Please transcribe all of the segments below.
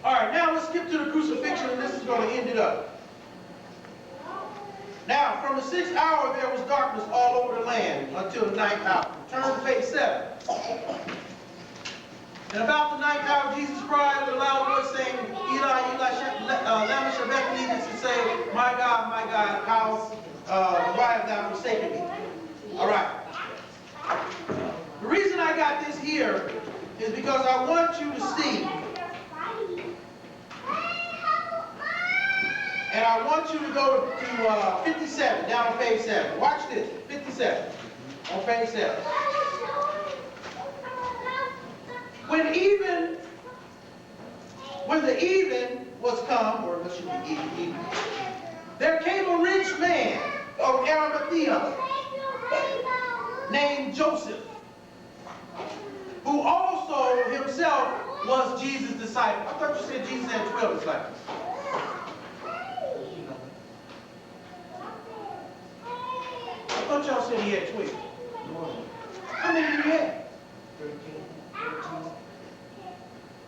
All right, now let's skip to the crucifixion, and this is going to end it up. Now, from the 6th hour there was darkness all over the land until the 9th hour. Turn to page 7. And about the 9th hour, Jesus cried with a loud voice, saying, Eli, Eli, lama sabachthani, this is to say, my God, how, why have thou forsaken me? All right. The reason I got this here is because I want you to see, and I want you to go to 57, down on page 7. Watch this, 57, on page 7. When the even was come, or it should be even, there came a rich man of Arimathea named Joseph, who also himself was Jesus' disciple. I thought you said Jesus had 12 disciples. I thought y'all said he had 12. How many did he have? 13.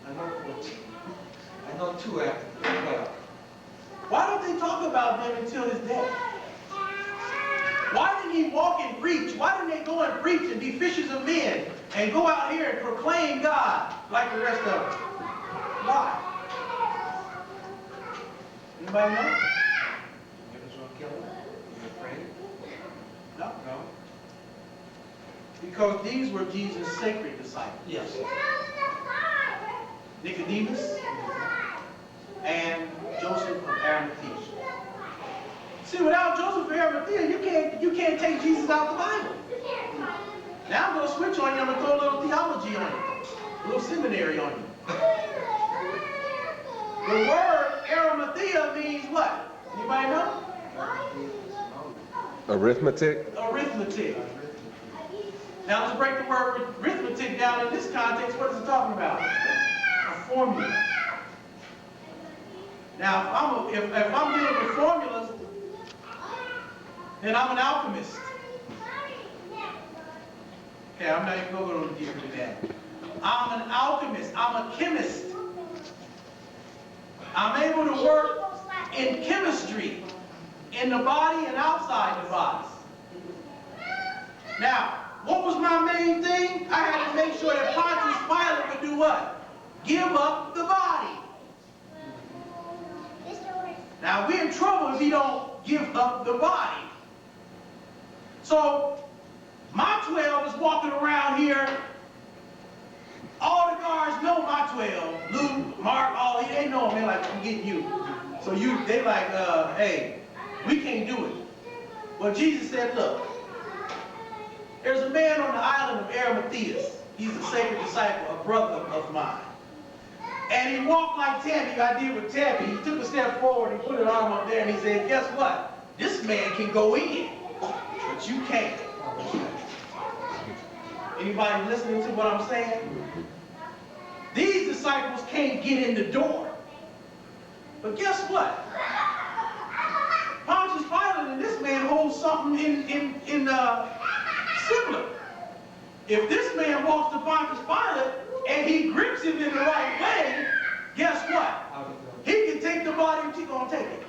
I know 14. I know 2 after 12. Why don't they talk about him until his death? Why didn't he walk and preach? Why didn't they go and preach and be fishers of men and go out here and proclaim God like the rest of them? Why? Anybody know? You just want to kill him? You afraid? No. No? Because these were Jesus' sacred disciples. Yes. Nicodemus and Joseph of Arimathea. See, without Joseph of Arimathea, you can't take Jesus out of the Bible. Now I'm going to switch on you. I'm going to throw a little theology on you, a little seminary on you. The word Arimathea means what? Anybody know? Arithmetic. Arithmetic. Now let's break the word arithmetic down in this context. What is it talking about? A formula. Now, if I'm dealing with formulas, then I'm an alchemist. Okay, I'm not even going to go deeper than that. I'm an alchemist. I'm a chemist. I'm able to work in chemistry, in the body and outside the body. Now, what was my main thing? I had to make sure that Pontius Pilate would do what? Give up the body. Now, we're in trouble if he don't give up the body. So, my 12 is walking around here. All the guards know my 12. Luke, Mark, all they know them. They're like, I'm getting you. So they like, hey, we can't do it. Well, Jesus said, look, there's a man on the island of Arimathea. He's a sacred disciple, a brother of mine. And he walked like Tabby, I did with Tabby. He took a step forward and put an arm up there and he said, guess what? This man can go in, but you can't. Anybody listening to what I'm saying? These disciples can't get in the door. But guess what? Pontius Pilate and this man hold something similar. If this man walks to Pontius Pilate and he grips him in the right way, guess what? He can take the body and he's going to take it.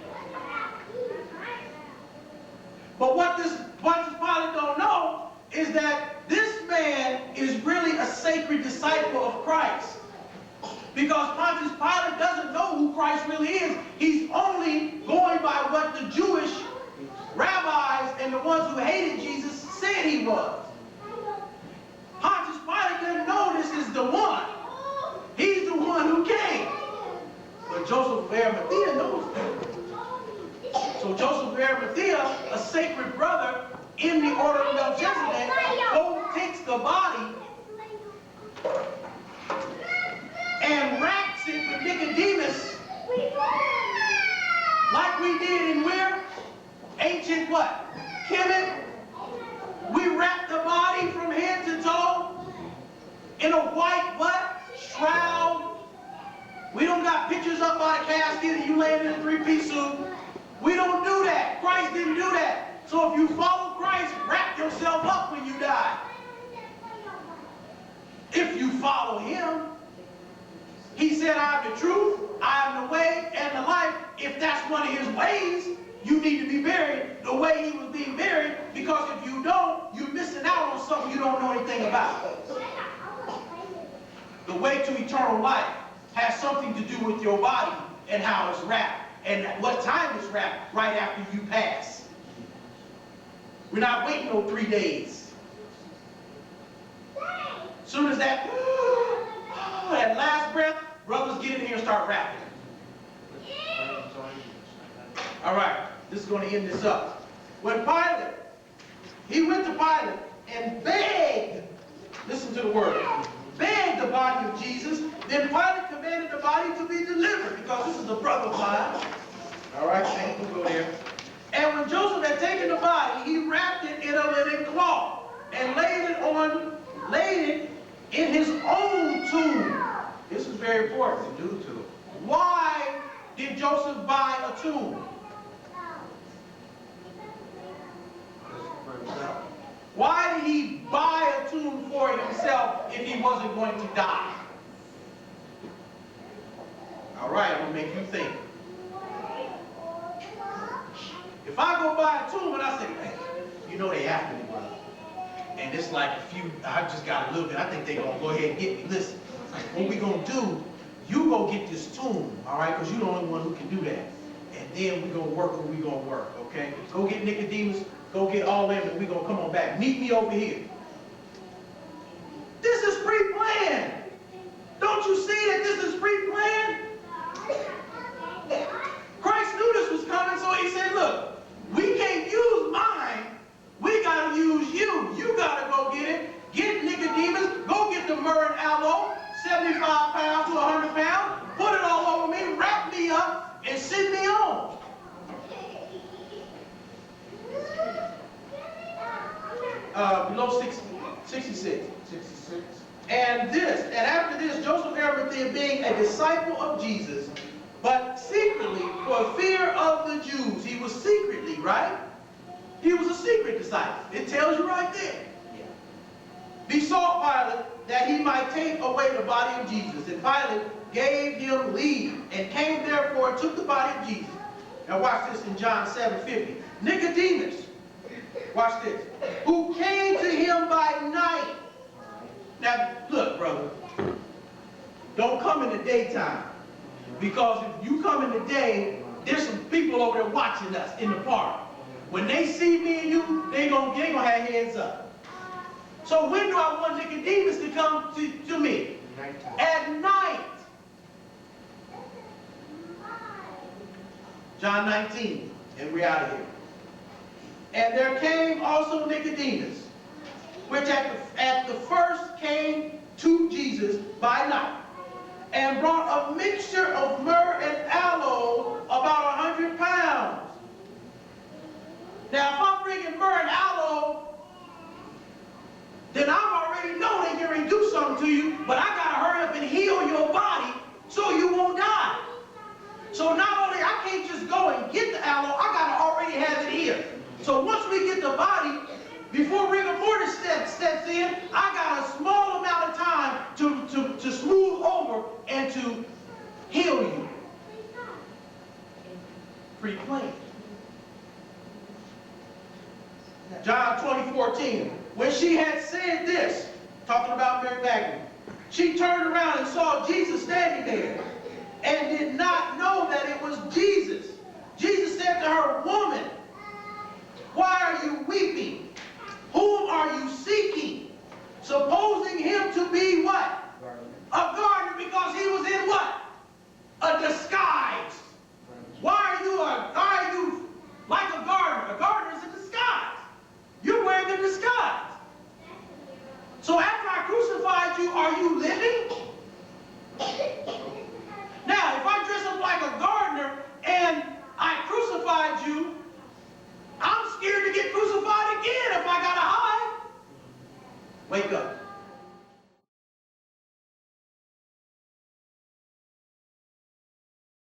But what this Pontius Pilate don't know is that this man is really a sacred disciple of Christ. Because Pontius Pilate doesn't know who Christ really is. He's only going by what the Jewish rabbis and the ones who hated Jesus said he was. Pontius Pilate doesn't know this is the one. He's the one who came. But Joseph of Arimathea knows that. So Joseph of Arimathea, a sacred brother in the order of Melchizedek, takes the body and wraps it with Nicodemus, like we did in where? Ancient what? Kemet. We wrap the body from head to toe in a white what? Shroud. We don't got pictures up by the casket and you laying in a 3-piece suit. We don't do that. Christ didn't do that. So if you follow Christ, wrap yourself up when you die. If you follow him, he said, I am the truth, I if that's one of his ways, you need to be buried the way he was being buried, because if you don't, you're missing out on something you don't know anything about. The way to eternal life has something to do with your body and how it's wrapped, and what time it's wrapped right after you pass. We're not waiting no 3 days. Soon as that last breath, brothers get in here and start rapping. All right, this is going to end this up. When Pilate, he went to Pilate and begged, listen to the word, begged the body of Jesus. Then Pilate commanded the body to be delivered, because this is a brother of mine. All right, thank you, we'll go there. And when Joseph had taken the body, he wrapped it in a linen cloth and laid it in his own tomb. This is very important. Due to. Why did Joseph buy a tomb? Why did he buy a tomb for himself if he wasn't going to die? All right, I'm going to make you think. If I go buy a tomb and I say, hey, you know they after me, brother. And it's like I just got a little bit, I think they're going to go ahead and get me. Listen, what we going to do, you go get this tomb, all right, because you're the only one who can do that. And then we're going to work what we're going to work, okay? Go get Nicodemus, go get all them, and we're going to come on back. Meet me over here. This is pre-planned. Don't you see that this is pre-planned? Christ knew this was coming, so he said, look, we can't use mine. We got to use you. You got to go get it. Get Nicodemus. Go get the myrrh and aloe, 75 pounds to 100 pounds. Put it all over me, wrap me up, and send me on. Below 66. And after this, Joseph Arimathea, being a disciple of Jesus, but secretly for fear of the Jews. He was secretly, right? He was a secret disciple. It tells you right there. Besought Pilate that he might take away the body of Jesus. And Pilate gave him leave, and came therefore and took the body of Jesus. Now watch this in John 7:50. Nicodemus, watch this, who came to him by night. Now look, brother, don't come in the daytime. Because if you come in the day, there's some people over there watching us in the park. When they see me and you, they gonna have heads up. So when do I want Nicodemus to come to me? Nighttime. At night. John 19, and we're out of here. And there came also Nicodemus, which at the first came to Jesus by night, and brought a mixture of myrrh and aloe, about 100 pounds. Now, if I'm bringing myrrh and aloe, then I already know they're going to do something to you, but I got to hurry up and heal your body so you won't die. So not only, I can't just go and get the aloe, I got to already have it here. So once we get the body, before rigor mortis steps in, I got a small amount of time to smooth over and to heal you. Pre-planned. John 20:14. When she had said this, talking about Mary Magdalene, she turned around and saw Jesus standing there, and did not know that it was Jesus. Jesus said to her, "Woman, why are you weeping? Whom are you seeking?" Supposing him to be what? A gardener, because he was in what? A disguise. Why are you like a gardener? A gardener is a disguise. You're wearing a disguise. So after I crucified you, are you living? Now, if I dress up like a gardener and I crucified you, I'm scared to get crucified again if I gotta hide. Wake up.